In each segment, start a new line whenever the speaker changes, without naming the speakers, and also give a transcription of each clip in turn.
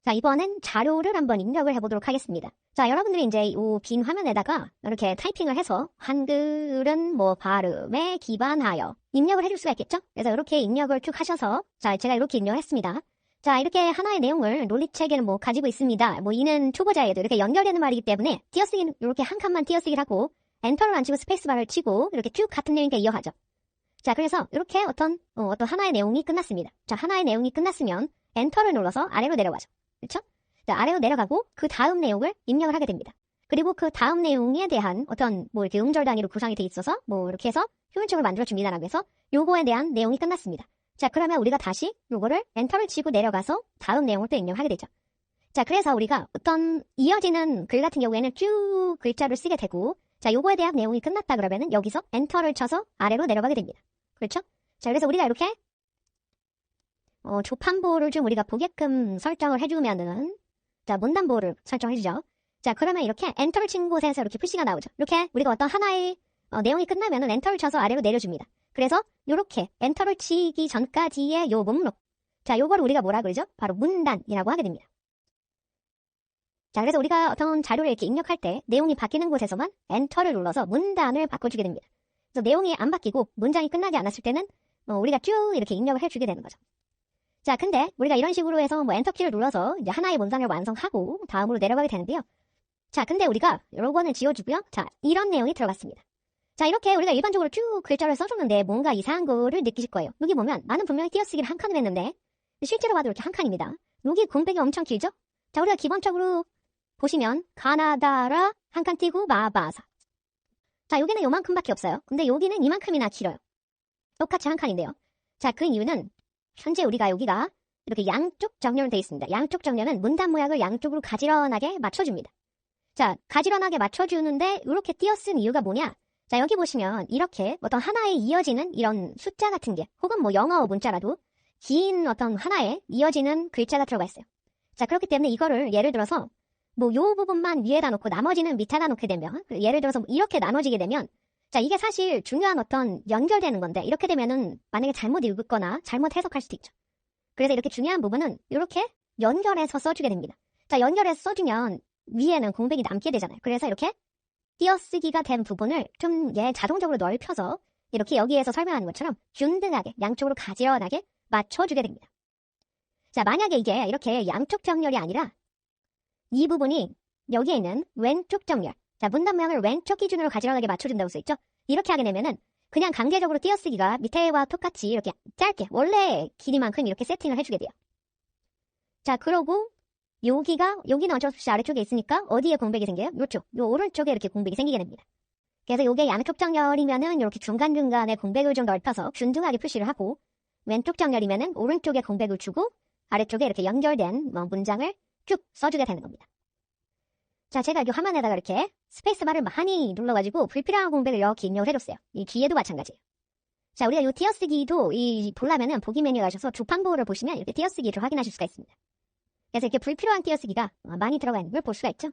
자, 이번엔 자료를 한번 입력을 해보도록 하겠습니다. 자, 여러분들이 이제 이 빈 화면에다가 이렇게 타이핑을 해서 한글은 뭐 발음에 기반하여 입력을 해줄 수가 있겠죠? 그래서 이렇게 입력을 쭉 하셔서, 자, 제가 이렇게 입력을 했습니다. 자, 이렇게 하나의 내용을 논리체계는 뭐 가지고 있습니다. 뭐 이는 초보자에도 이렇게 연결되는 말이기 때문에 띄어쓰기는 이렇게 한 칸만 띄어쓰기를 하고 엔터를 안 치고 스페이스바를 치고 이렇게 쭉 같은 내용이니까 이어가죠. 자, 그래서 이렇게 어떤 하나의 내용이 끝났습니다. 자, 하나의 내용이 끝났으면 엔터를 눌러서 아래로 내려가죠. 그렇죠? 자, 아래로 내려가고 그 다음 내용을 입력을 하게 됩니다. 그리고 그 다음 내용에 대한 어떤 뭐 이렇게 음절 단위로 구성이 돼 있어서 뭐 이렇게 해서 효율적으로 만들어줍니다라고 해서 요거에 대한 내용이 끝났습니다. 자, 그러면 우리가 다시 요거를 엔터를 치고 내려가서 다음 내용을 또 입력하게 되죠. 자, 그래서 우리가 어떤 이어지는 글 같은 경우에는 쭉 글자를 쓰게 되고, 자, 요거에 대한 내용이 끝났다 그러면은 여기서 엔터를 쳐서 아래로 내려가게 됩니다. 그렇죠? 자, 그래서 우리가 이렇게 조판보를 좀 우리가 보게끔 설정을 해주면은, 자, 문단보를 설정해주죠. 자, 그러면 이렇게 엔터를 친 곳에서 이렇게 표시가 나오죠. 이렇게 우리가 어떤 하나의 내용이 끝나면은 엔터를 쳐서 아래로 내려줍니다. 그래서 요렇게 엔터를 치기 전까지의 요 목록, 자, 요거를 우리가 뭐라 그러죠? 바로 문단이라고 하게 됩니다. 자, 그래서 우리가 어떤 자료를 이렇게 입력할 때 내용이 바뀌는 곳에서만 엔터를 눌러서 문단을 바꿔주게 됩니다. 그래서 내용이 안 바뀌고 문장이 끝나지 않았을 때는 우리가 쭉 이렇게 입력을 해주게 되는 거죠. 자, 근데 우리가 이런 식으로 해서 뭐 엔터키를 눌러서 이제 하나의 문장을 완성하고 다음으로 내려가게 되는데요. 자, 근데 우리가 요거는 지워주고요. 자, 이런 내용이 들어갔습니다. 자, 이렇게 우리가 일반적으로 쭉 글자를 써줬는데 뭔가 이상한 거를 느끼실 거예요. 여기 보면 나는 분명히 띄어쓰기를 한 칸을 했는데 실제로 봐도 이렇게 한 칸입니다. 여기 공백이 엄청 길죠? 자, 우리가 기본적으로 보시면 가나다라 한 칸 띄고 마바사. 자, 여기는 요만큼밖에 없어요. 근데 여기는 이만큼이나 길어요. 똑같이 한 칸인데요. 자, 그 이유는 현재 우리가 여기가 이렇게 양쪽 정렬은 되어 있습니다. 양쪽 정렬은 문단 모양을 양쪽으로 가지런하게 맞춰줍니다. 자, 가지런하게 맞춰주는데 이렇게 띄어쓴 이유가 뭐냐? 자, 여기 보시면 이렇게 어떤 하나에 이어지는 이런 숫자 같은 게 혹은 뭐 영어 문자라도 긴 어떤 하나에 이어지는 글자가 들어가 있어요. 자, 그렇기 때문에 이거를 예를 들어서 뭐 요 부분만 위에다 놓고 나머지는 밑에다 놓게 되면, 예를 들어서 이렇게 나눠지게 되면, 자, 이게 사실 중요한 어떤 연결되는 건데 이렇게 되면은 만약에 잘못 읽거나 잘못 해석할 수도 있죠. 그래서 이렇게 중요한 부분은 이렇게 연결해서 써주게 됩니다. 자, 연결해서 써주면 위에는 공백이 남게 되잖아요. 그래서 이렇게 띄어쓰기가 된 부분을 좀 자동적으로 넓혀서 이렇게 여기에서 설명하는 것처럼 균등하게 양쪽으로 가지런하게 맞춰주게 됩니다. 자, 만약에 이게 이렇게 양쪽 정렬이 아니라 이 부분이 여기에 있는 왼쪽 정렬, 자, 문단 모양을 왼쪽 기준으로 가지런하게 맞춰준다고 써있죠? 이렇게 하게 되면은 그냥 강제적으로 띄어쓰기가 밑에와 똑같이 이렇게 짧게 원래 길이만큼 이렇게 세팅을 해주게 돼요. 자, 그러고 여기는 어쩔 수 없이 아래쪽에 있으니까 어디에 공백이 생겨요? 요쪽, 요 오른쪽에 이렇게 공백이 생기게 됩니다. 그래서 요게 양쪽 정렬이면은 이렇게 중간중간에 공백을 좀 넓혀서 균등하게 표시를 하고, 왼쪽 정렬이면은 오른쪽에 공백을 주고 아래쪽에 이렇게 연결된 문장을 쭉 써주게 되는 겁니다. 자, 제가 이 화면에다가 이렇게 스페이스바를 많이 눌러가지고 불필요한 공백을 이렇게 입력을 해줬어요. 이 뒤에도 마찬가지예요. 자, 우리가 이 띄어쓰기도 보려면은 보기 메뉴에 가셔서 조판보를 보시면 이렇게 띄어쓰기를 확인하실 수가 있습니다. 그래서 이렇게 불필요한 띄어쓰기가 많이 들어가 있는 걸 볼 수가 있죠.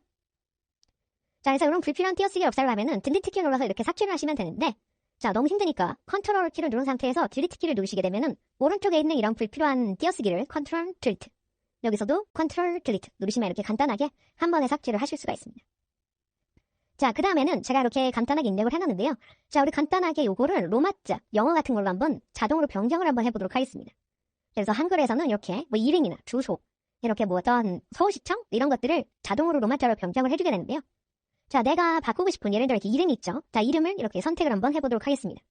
자, 그래서 이런 불필요한 띄어쓰기를 없애려 하면은 딜리트 키를 눌러서 이렇게 삭제를 하시면 되는데, 자, 너무 힘드니까 컨트롤 키를 누른 상태에서 딜리트 키를 누르시게 되면은 오른쪽에 있는 이런 불필요한 띄어쓰기를 컨트롤 딜리트, 여기서도 컨트롤 딜리트 누르시면 이렇게 간단하게 한 번에 삭제를 하실 수가 있습니다. 자, 그 다음에는 제가 이렇게 간단하게 입력을 해놨는데요. 자, 우리 간단하게 요거를 로마자, 영어 같은 걸로 한번 자동으로 변경을 한번 해보도록 하겠습니다. 그래서 한글에서는 이렇게 뭐 이름이나 주소, 이렇게 뭐 어떤 서울시청 이런 것들을 자동으로 로마자로 변경을 해주게 되는데요. 자, 내가 바꾸고 싶은 예를 들어 이렇게 이름이 있죠. 자, 이름을 이렇게 선택을 한번 해보도록 하겠습니다.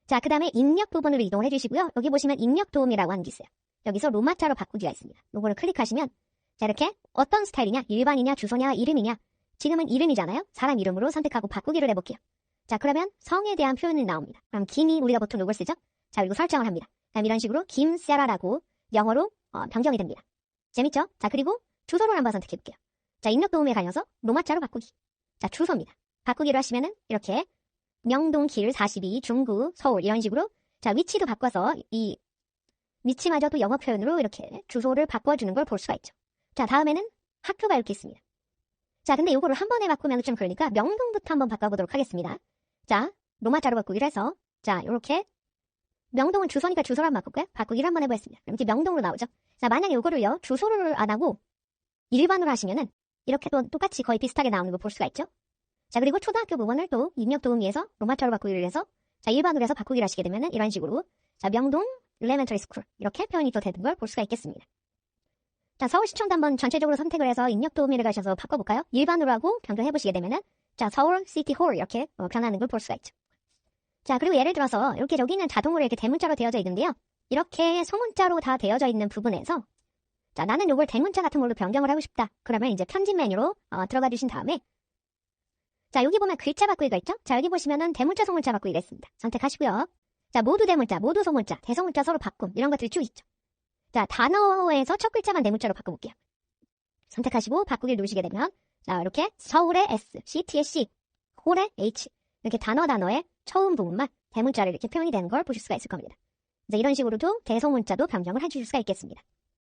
자, 그 다음에 입력 부분으로 이동을 해주시고요. 여기 보시면 입력 도움이라고 하는 게 있어요. 여기서 로마자로 바꾸기가 있습니다. 요거를 클릭하시면, 자, 이렇게 어떤 스타일이냐, 일반이냐, 주소냐, 이름이냐. 지금은 이름이잖아요. 사람 이름으로 선택하고 바꾸기를 해볼게요. 자, 그러면 성에 대한 표현이 나옵니다. 그럼 김이 우리가 보통 이걸 쓰죠. 자, 그리고 설정을 합니다. 그럼 이런 식으로 김세라라고 영어로 변경이 됩니다. 재밌죠? 자, 그리고 주소를 한번 선택해볼게요. 자, 입력 도움에 가셔서 로마자로 바꾸기. 자, 주소입니다. 바꾸기로 하시면은 이렇게 명동 길 42 중구 서울 이런 식으로, 자, 위치도 바꿔서 이 위치마저도 영어 표현으로 이렇게 주소를 바꿔주는 걸 볼 수가 있죠. 자, 다음에는 학교가 이렇게 있습니다. 자, 근데 이거를 한 번에 바꾸면 좀 그러니까 명동부터 한번 바꿔보도록 하겠습니다. 자, 로마자로 바꾸기를 해서, 자, 이렇게 명동은 주소니까 주소로 한번 바꿀까요? 바꾸기를 한번 해보겠습니다. 그럼 이렇게 명동으로 나오죠. 자, 만약에 이거를요, 주소를 안 하고 일반으로 하시면은 이렇게 또 똑같이 거의 비슷하게 나오는 거 볼 수가 있죠. 자, 그리고 초등학교 부분을 또 입력 도우미에서 로마자로 바꾸기를 해서 자, 일반으로 해서 바꾸기를 하시게 되면은 이런 식으로 자, 명동 엘레멘터리 스쿨 이렇게 표현이 또 되는 걸 볼 수가 있겠습니다. 자, 서울시청도 한번 전체적으로 선택을 해서 입력 도우미를 가셔서 바꿔볼까요? 일반으로 하고 변경해보시게 되면은 자, 서울 시티홀 이렇게 변하는 걸 볼 수가 있죠. 자, 그리고 예를 들어서 이렇게 여기는 자동으로 이렇게 대문자로 되어져 있는데요. 이렇게 소문자로 다 되어져 있는 부분에서 자, 나는 요걸 대문자 같은 걸로 변경을 하고 싶다. 그러면 이제 편집 메뉴로 들어가 주신 다음에 자, 여기 보면 글자 바꾸기가 있죠? 자, 여기 보시면은 대문자, 소문자 바꾸기가 있습니다. 선택하시고요. 자, 모두 대문자, 모두 소문자, 대소문자 서로 바꿈 이런 것들이 쭉 있죠. 자, 단어에서 첫 글자만 대문자로 바꿔볼게요. 선택하시고 바꾸기를 누르시게 되면 자, 이렇게 서울의 S, CT의 C, 홀의 H 이렇게 단어의 처음 부분만 대문자로 이렇게 표현이 되는 걸 보실 수가 있을 겁니다. 이제 이런 식으로도 대소문자도 변경을 해주실 수가 있겠습니다.